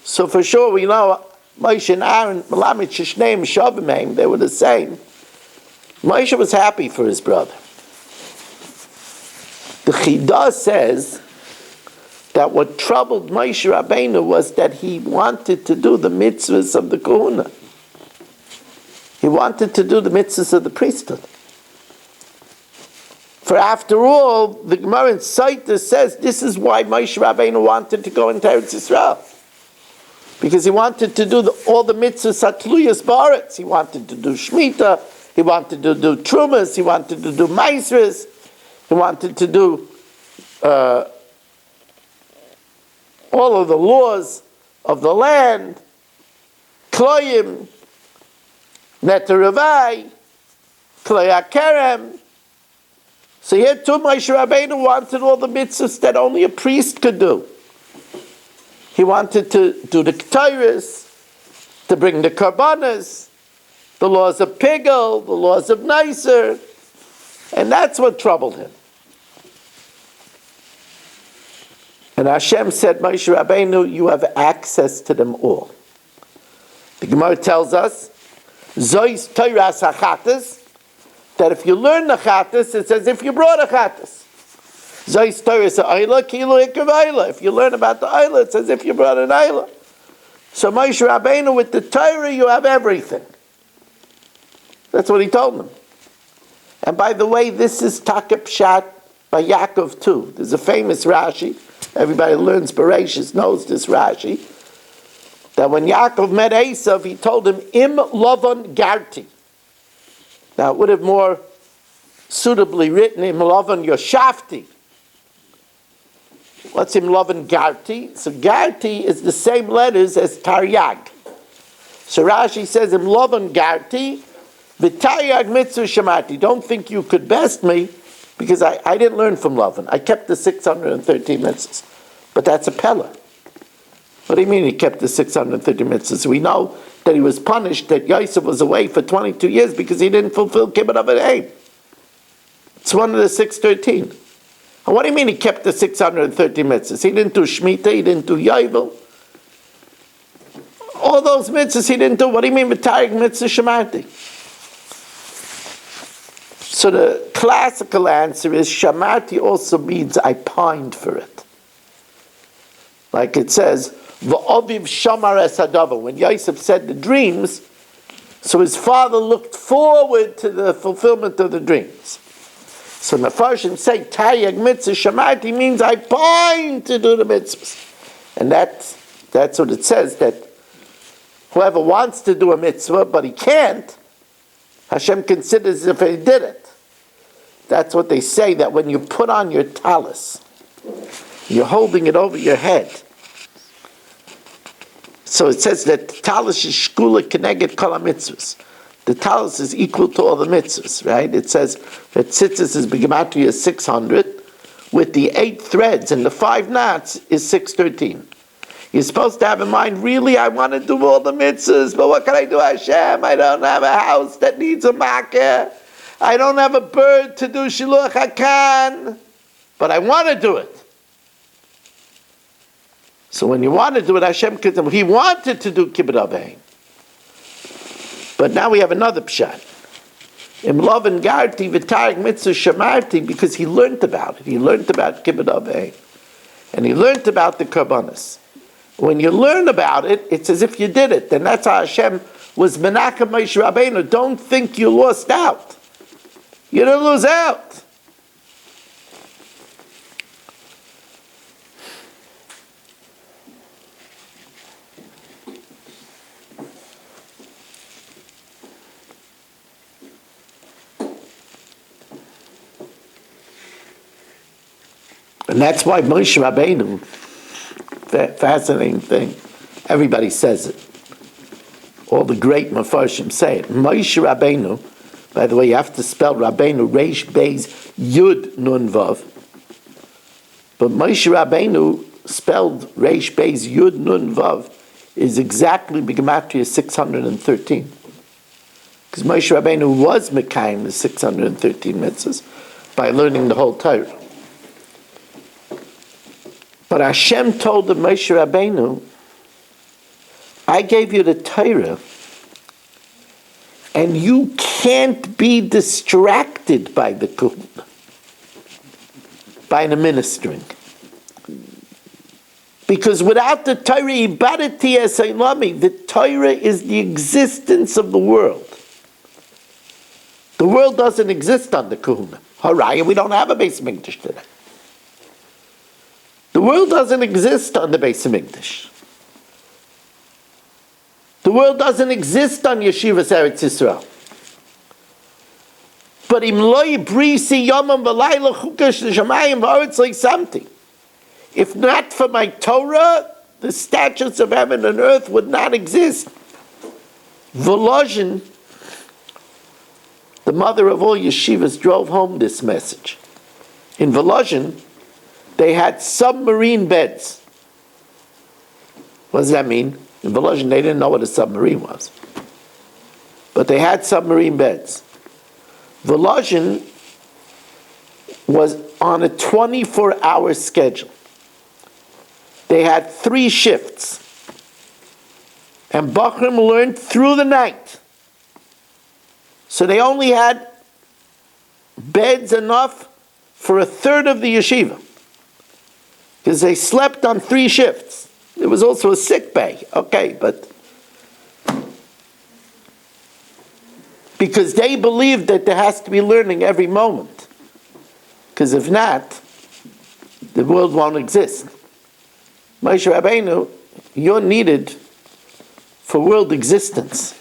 So for sure we know Moshe and Aaron, Melamed Shishneim Shavimim, they were the same. Moshe was happy for his brother. The Chidah says that what troubled Moshe Rabbeinu was that he wanted to do the mitzvahs of the Kahuna. He wanted to do the mitzvahs of the priesthood. For after all, the Gemara in Saita says this is why Moshe Rabbeinu wanted to go into Eretz Yisrael. Because he wanted to do all the mitzvahs atluyas ba'aretz. He wanted to do Shemitah, he wanted to do Trumas, he wanted to do Maasros, he wanted to do all of the laws of the land, Kloyim, Neteravai, Kloy HaKerem. So here too, Moshe Rabbeinu wanted all the mitzvahs that only a priest could do. He wanted to do the Ketores, to bring the Karbanas, the laws of Pigel, the laws of Neisser, and that's what troubled him. And Hashem said, Moshe Rabbeinu, you have access to them all. The Gemara tells us, Zois Toras HaChatas, that if you learn the Chatas, it's as if you brought a Chatas. Zois Toras HaOyla, Kilu Ikavayla. If you learn about the Oyla, it's as if you brought an Oyla. So Moshe Rabbeinu, with the Torah, you have everything. That's what he told them. And by the way, this is Takeb Pshat by Yaakov too. There's a famous Rashi. Everybody who learns Parshas knows this Rashi. That when Yaakov met Esav, he told him, Im Lavan Garti. Now it would have more suitably written, Im Lavan Yoshafti. What's Im Lavan Garti? So Garti is the same letters as Taryag. So Rashi says, Im Lavan Garti, V'Taryag Mitzvah Shamati. Don't think you could best me, because I didn't learn from Lavan. I kept the 613 mitzvahs. But that's a Pella. What do you mean he kept the 630 mitzvahs? We know that he was punished, that Yosef was away for 22 years because he didn't fulfill Kibbut Aved. It's one of the 613. And what do you mean he kept the 630 mitzvahs? He didn't do Shemitah, he didn't do Yovel. All those mitzvahs he didn't do. What do you mean V'Taryag Mitzvah Shemati? So the classical answer is shamarti also means I pined for it. Like it says, v'oviv shamar es hadava. When Yosef said the dreams, so his father looked forward to the fulfillment of the dreams. So Mefarshim say, Tayag mitzvah shamarti means I pined to do the mitzvahs. And that's what it says, that whoever wants to do a mitzvah, but he can't, Hashem considers if he did it. That's what they say, that when you put on your talis, you're holding it over your head. So it says that talis is shkula keneged kol mitzvahs. The talis is equal to all the mitzvahs, right? It says that tzitzis is b'gematria 600, with the 8 threads and the 5 knots is 613. You're supposed to have in mind, really, I want to do all the mitzvahs, but what can I do, Hashem? I don't have a house that needs a makeh. I don't have a bird to do shiluch hakan, but I want to do it. So when you want to do it, Hashem, he wanted to do kibbut avein. But now we have another pshat. Im lovin garti v'tarek mitzvah shamarti, because he learned about it. He learned about kibbut avein. And he learned about the karbanos. When you learn about it, it's as if you did it. And that's how Hashem was menachem Moshe Rabbeinu. Don't think you lost out. You didn't lose out. And that's why Moshe Rabbeinu, fascinating thing, everybody says it. All the great Mefarshim say it. Moshe Rabbeinu, by the way, you have to spell Rabbeinu, Reish Beis Yud Nun Vav. But Moshe Rabbeinu, spelled Reish Beis Yud Nun Vav, is exactly B'gematria 613. Because Moshe Rabbeinu was Mekayim the 613 mitzvahs by learning the whole Torah. But Hashem told the Moshe Rabbeinu, I gave you the Torah, and you can't be distracted by the kahuna, by the ministering. Because without the Torah, ibadati esaylami, the Torah is the existence of the world. The world doesn't exist on the kahuna. Haraya, we don't have a Beis Mikdash today. The world doesn't exist on the Beis Hamikdash. The world doesn't exist on Yeshivas Eretz Yisrael. But im loy brisi yomam v'layla chukash l'shamayim v'aretz like something. If not for my Torah, the statutes of heaven and earth would not exist. Volozhin, the mother of all yeshivas, drove home this message. In Volozhin, they had submarine beds. What does that mean? In Volozhin, they didn't know what a submarine was. But they had submarine beds. Volozhin was on a 24-hour schedule. They had 3 shifts. And Bachrim learned through the night. So they only had beds enough for a third of the yeshiva. Because they slept on 3 shifts. There was also a sick bay. Okay, but because they believed that there has to be learning every moment. Because if not, the world won't exist. Moshe Rabbeinu, you're needed for world existence.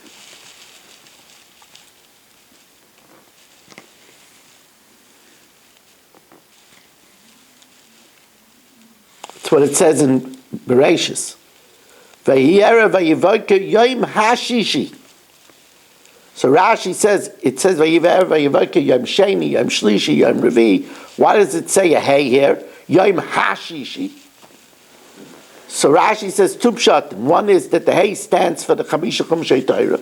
That's what it says in Bereshis. Vayiyera vayivoka yom hashishi. So Rashi says, it says Vayiyera vayivoka yom sheni, yom shlishi, yom revi. Why does it say a hey here? Yom hashishi. So Rashi says two pshatim. One is that the hey stands for the Chamisha Chumshei Torah.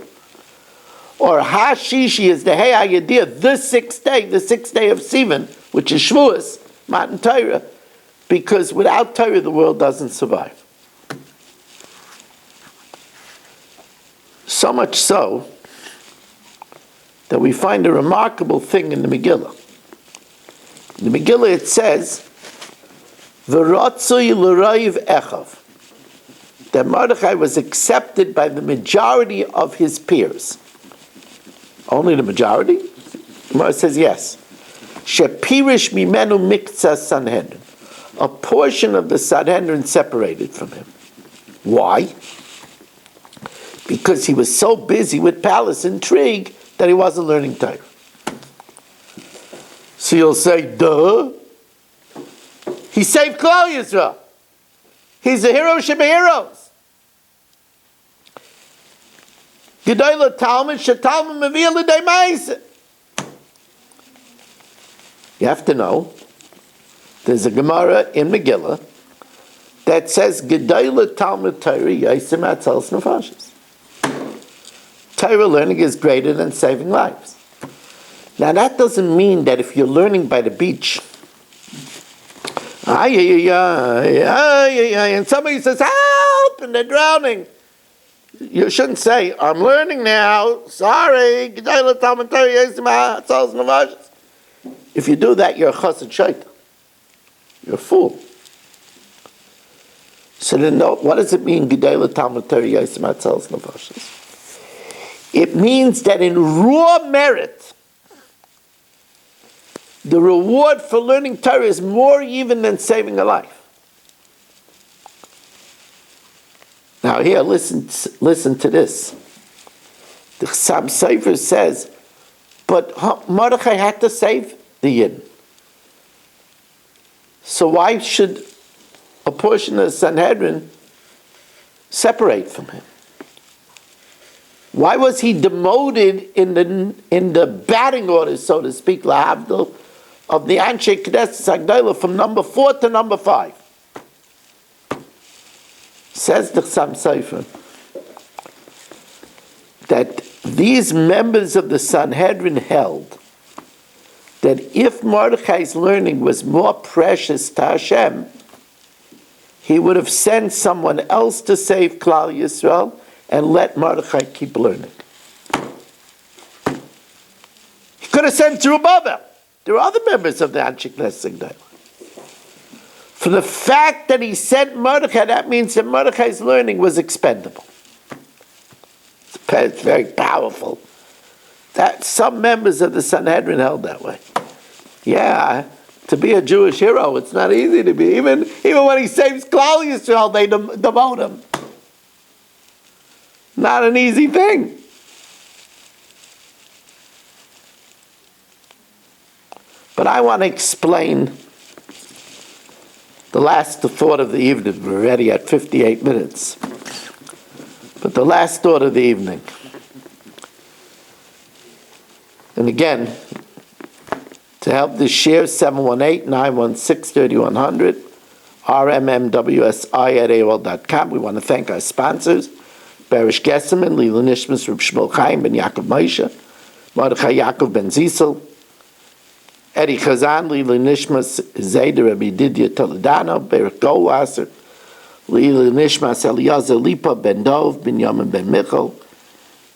Or hashishi is the hey hayadiyah, the 6th day of Sivan, which is Shavuos, Matan Torah. Because without Torah, the world doesn't survive. So much so that we find a remarkable thing in the Megillah. In the Megillah it says, V'ratzui l'raiv echav, that Mordechai was accepted by the majority of his peers. Only the majority? Gemara says yes. Shepirish mimenu mikza Sanhedrin. A portion of the Sanhedrin separated from him. Why? Because he was so busy with palace intrigue that he wasn't learning Torah. So you'll say, duh. He saved Klal Yisrael. He's a hero of heroes. Gedolah Talmud, shetalmud mevia l'day ma'aseh. You have to know, there's a Gemara in Megillah that says, Gedolah Talmud Torah yaisim atzalas nefashos. Torah learning is greater than saving lives. Now that doesn't mean that if you're learning by the beach, and somebody says, help, and they're drowning, you shouldn't say, I'm learning now, sorry, Gedolah Talmud Torah yaisim atzalas nefashos. If you do that, you're a chassid shaitan. You're a fool. So then, what does it mean, Gedolah Talmud Torah yaisim atzalas nefashos? It means that in raw merit, the reward for learning Torah is more even than saving a life. Now here, listen to this. The Chassam Sofer says, but Mordechai had to save the Yidden. So why should a portion of the Sanhedrin separate from him? Why was he demoted in the batting order, so to speak, lahavdil, of the Anshe Knesset Agdolah from number 4 to number 5? Says the Chassam Sofer that these members of the Sanhedrin held that if Mordechai's learning was more precious to Hashem, he would have sent someone else to save Klal Yisrael and let Mordechai keep learning. He could have sent Zerubbabel. There are other members of the Anshe Knesset Agdolah. For the fact that he sent Mordechai, that means that Mordechai's learning was expendable. It's very powerful. That some members of the Sanhedrin held that way. Yeah, to be a Jewish hero, it's not easy to be. Even when he saves Klal Yisrael, they demote him. Not an easy thing. But I want to explain the last thought of the evening. We're already at 58 minutes. But the last thought of the evening. And again, to help this share, 718-916-3100, rmmwsi@aol.com. We want to thank our sponsors, Berish Gesseman, Lila Nishmas, Reb Shmuel Chaim Ben Yaakov Moshe, Mordechai Yaakov Ben Zisel, Eddie Chazan, Lila Nishmas, Zayda Rabbi Didia Toledano, Berich Goldwasser, Lila Nishmas, Eliezer Lipa Ben Dov, Ben Yamin Ben Michal,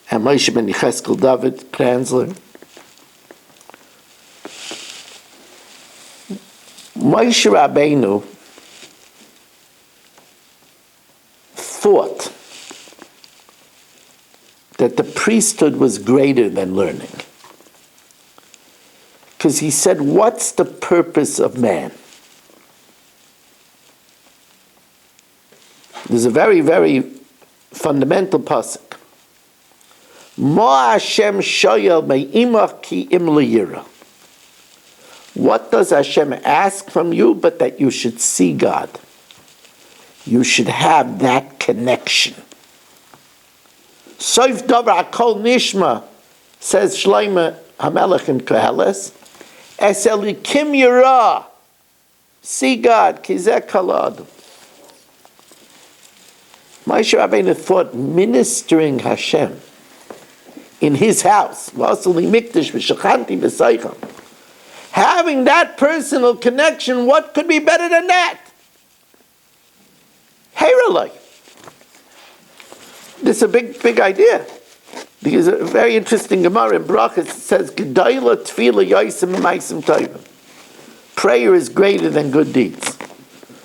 and Moshe Ben Yecheskel David Kranzler. Moshe Rabbeinu thought that the priesthood was greater than learning. Because he said, what's the purpose of man? There's a very, very fundamental pasuk. Ma Hashem shoyel me'imach ki im liyira. What does Hashem ask from you but that you should see God? You should have that connection. Soif davar hakol nishma, says Shlomo HaMelech in Koheles, es elikim yirah, see God, kizeh kol adam. Moshe Rabbeinu thought ministering Hashem in his house, having that personal connection, what could be better than that? Heralai. This is a big idea. There's a very interesting Gemara in Brachas. It says, "Gedayla tefila yosim ma'asim tovim." Prayer is greater than good deeds.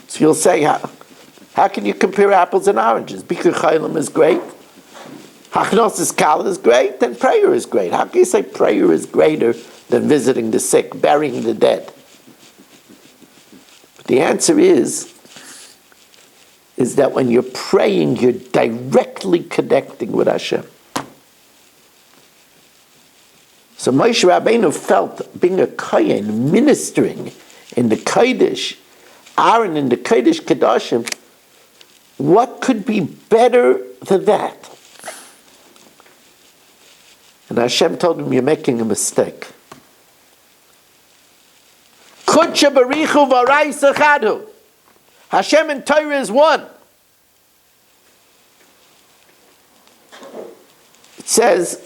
So you'll say, how can you compare apples and oranges? Bikur chaylim is great. Hachnosis kala is great. Then prayer is great. How can you say prayer is greater than visiting the sick, burying the dead? But the answer is that when you're praying, you're directly connecting with Hashem. So Moshe Rabbeinu felt being a kohen, ministering in the Kodesh, Aaron in the Kodesh Kedoshim, what could be better than that? And Hashem told him, you're making a mistake. Kudsha barichu v'araisa chadu. Hashem and Torah is one. It says,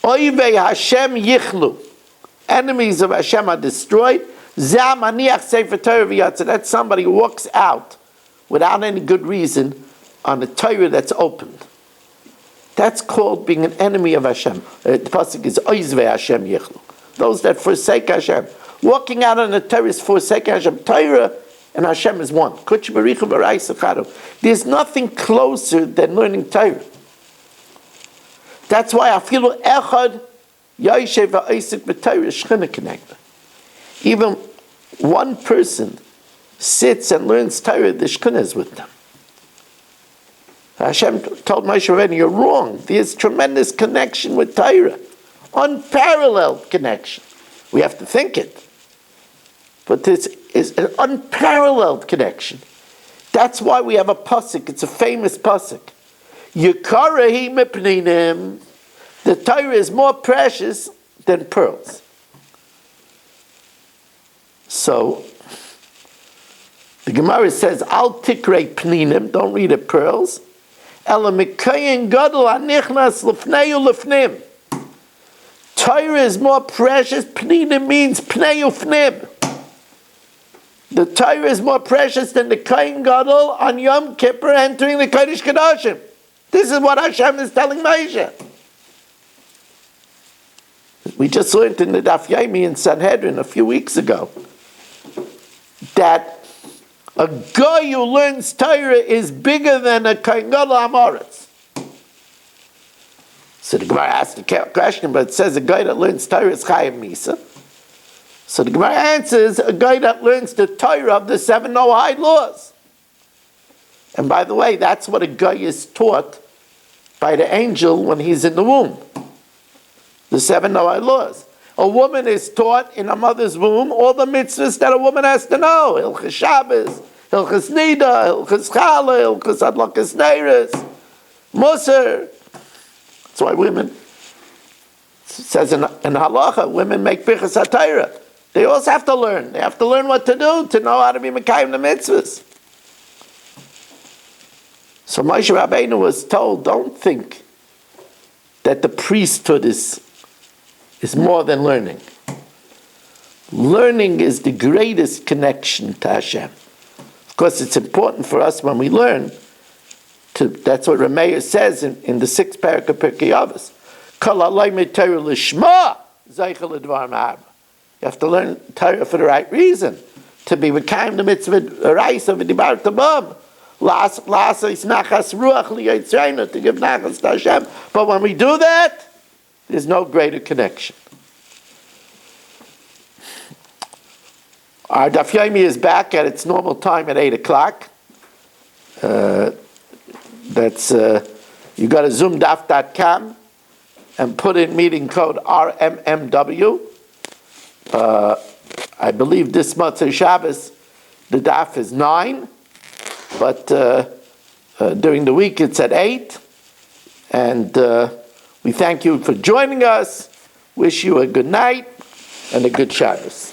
Oivei Hashem yichlu. Enemies of Hashem are destroyed. Zam aniach sefer Torah v'yatza. That's somebody who walks out without any good reason on a Torah that's opened. That's called being an enemy of Hashem. The pasuk is Oivei Hashem yichlu. Those that forsake Hashem. Walking out on the Torah is forsaking Hashem. Torah and Hashem is one. There's nothing closer than learning Torah. That's why I feel echad yoshev va'osek b'Torah shchina connected. Even one person sits and learns Torah, the shchina is with them. Hashem told Moshe Rabbeinu, you're wrong. There's tremendous connection with Torah. Unparalleled connection. We have to think it. But this is an unparalleled connection. That's why we have a pasuk. It's a famous pasuk. Yikarahi mipninim. The Torah is more precious than pearls. So, the Gemara says, Al tikrei pninim, don't read it pearls. Ela mikayin gadol anichnas lefnei ulefnim. Torah is more precious. Pninim means pnei ufnim. The Torah is more precious than the Kohen Gadol on Yom Kippur entering the Kodesh Kedoshim. This is what Hashem is telling Moshe. We just learned in the Daf Yomi in Sanhedrin a few weeks ago that a guy who learns Torah is bigger than a Kohen Gadol Amoritz. So the Gemara asked the question, but it says a guy that learns Torah is Chayav Misa. So the Gemara answers, a guy that learns the Torah of the 7 Noahide laws. And by the way, that's what a guy is taught by the angel when he's in the womb. The 7 Noahide laws. A woman is taught in a mother's womb all the mitzvahs that a woman has to know. Hilchas Shabbos, Hilchas Nida, Hilchas Chala, Hilchas Adlakas Neiros, Musar. That's why women, it says in Halacha, women make Birchas HaTorah. They also have to learn. They have to learn what to do to know how to be Mekayim the mitzvahs. So Moshe Rabbeinu was told, don't think that the priesthood is more than learning. Learning is the greatest connection to Hashem. Of course, it's important for us when we learn, that's what Rameir says in the 6th parak of Pirkei Avos. Kol halaymed Torah lishma zeichel ledvar ma'arba. You have to learn Torah for the right reason. To be Mekayim the mitzvah raisa v'dibar tabam. La'asais nachas ruach liyitzreinu, to give nachas to Hashem. But when we do that, there's no greater connection. Our Daf Yomi is back at its normal time at 8 o'clock. That's you go to zoomdaf.com and put in meeting code RMMW. I believe this Motzei Shabbos the daf is 9, but during the week it's at 8. And we thank you for joining us. Wish you a good night and a good Shabbos.